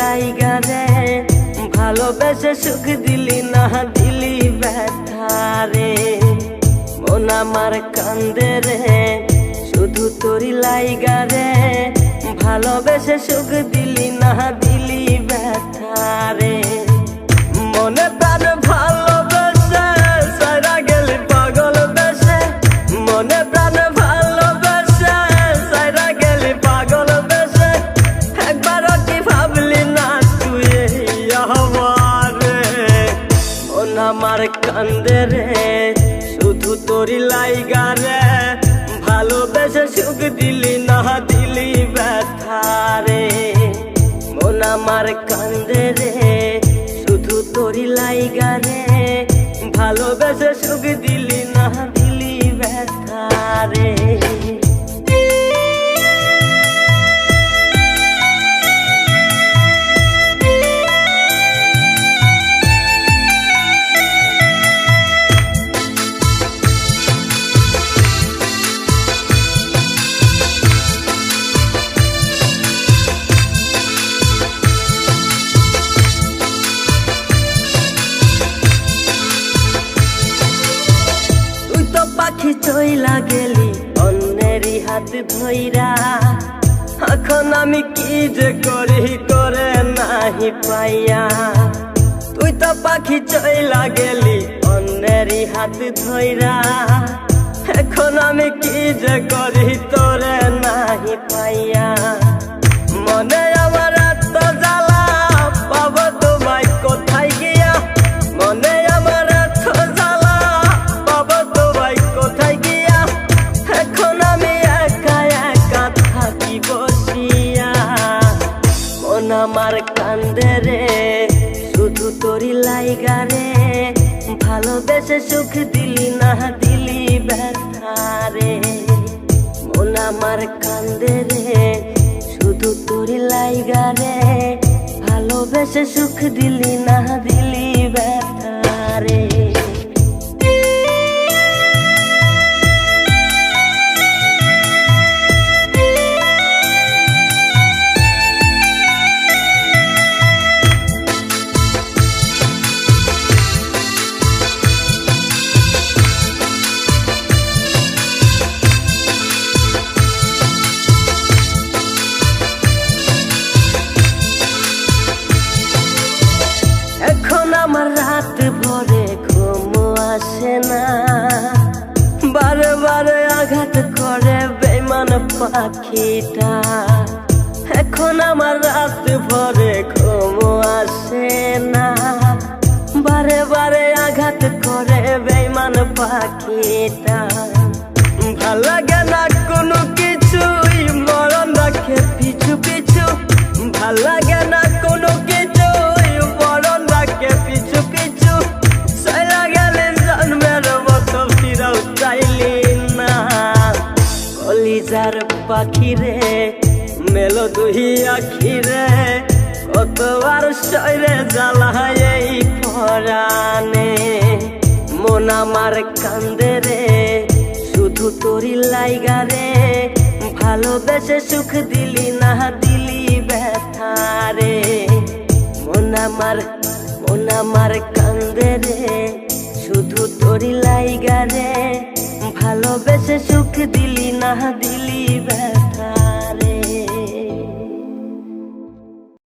লাইগা রে ভালোবেসে সুখ দিলি না দিলি ব্যথা রে। মন আমার কান্দে রে শুধু তোরি লাইগা রে ভালোবেসে সুখ দিলি না দিলি ব্যথা রে। মনে প্রাণ ভালোবেসে সারা গেলি পাগল বেশে, মনে প্রাণ ভালোবেসে সারা গেলি পাগল বেশে। একবারও কি ভাবলি না তুই আমারে? মন আমার কান্দে রে শুধু তোরি লাইগা রে ভালোবেসে সুখ দিলি না দিলি ব্যথা রে। মন আমার কান্দে রে শুধু তোরি লাইগা রে ভালোবেসে সুখ দিলি না দিলি ব্যথা রে। পাখি চইলা গেলি অন্যেরই হাত ধইরা, এখন আমি কি যে করি করে নাহি পাইয়া। তুই তো পাখি চইলা গেলি অন্যেরই হাত ধইরা, এখন আমি কি যে করি তোরে নাহি পাইয়া। মনে আমার এত জ্বালা পাবো তোমায় কোথায় গিয়া, মনে আমার এত জ্বালা পাবো তোমায় কোথায় গিয়া। এখন আমি একা একা থাকি বসিয়া। মন আমার কান্দে রে শুধু তোরি লাইগা রে ভালোবেসে সুখ দিলি না দিলি ব্যথা রে। মন আমার কান্দে রে শুধু তোরি লাইগা রে ভালোবেসে সুখ দিলি না দিলি ব্যথা রে। এখন আমার রাত ভরে ঘুম আসে না, বারে বারে আঘাত করে বেঈমান পাখিটা। এখন আমার রাত ভরে ঘুম আসে না, বারে বারে আঘাত করে বেঈমান পাখিটা। ভাল লাগে না কোনো কিছুই মরণ রাখে পিছু পিছু, ভাল লাগে না কোনো কিছুই মরণ রাখে পিছু পিছু। চলা গেলে জন্মের মতো ফিরাও চাইলি না। কলিজার পাখি রে মেলো দুই আখি রে কতবার শরীরে জ্বালায় এই পরাণে। মন আমার কান্দে রে শুধু তোরি লাইগা রে ভালোবেসে সুখ দিলি না দিলি ব্যথা রে। মন আমার কান্দে রে শুধু তোরি লাইগা রে ভালোবেসে সুখ দিলি না দিলি ব্যথা।